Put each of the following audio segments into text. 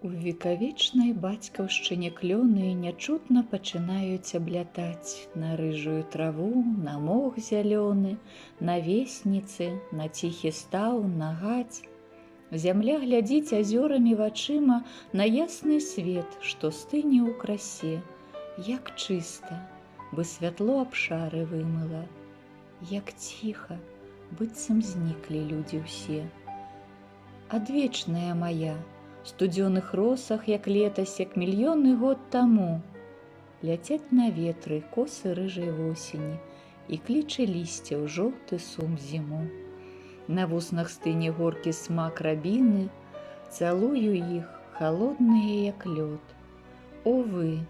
У векавечнай бацькаўшчыне клёны нячутна пачынаюць аблятаць на рыжую траву, на мох зялёны, на весніцы, на ціхі стаў, на гаць. Зямля глядзіць азёрамі вачыма на ясны свет, што стыне ў красе, як чыста, бы святло абшары вымыла, як ціха, быццам зніклі людзі ўсе. Адвечная мая, студзёных росах, як летась, як мільёны год таму, ляцяць на ветры косы рыжай восені і кліча лісце ў жоўты сум зіму. На вуснах стыне горкі смак рабіны, цалую іх, халодныя, як лёд. О вы,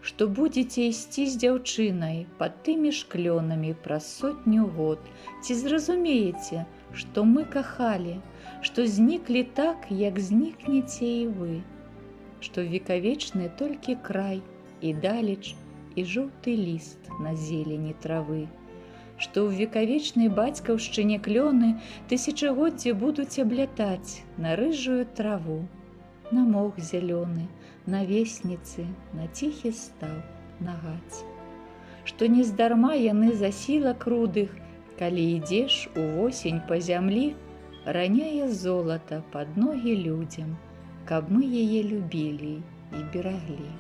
што будзеце ісці з дзяўчынай пад тымі ж клёнамі праз 100 год, ці зразумееце, што мы кахалі, што зніклі так, як знікнеце і вы, што векавечны толькі край і далеч і жоўты ліст на зелені травы, што ў векавечнай бацькаўшчыне клёны тысячагоддзі будуць аблятаць на рыжую траву, на мох зялёны, на весніцы, на ціхі стаў, на гаць. Што нездарма яны засілак рудых, калі ідзеш увосень па зямлі, раняе золата пад ногі людзям, каб мы яе любілі і бераглі.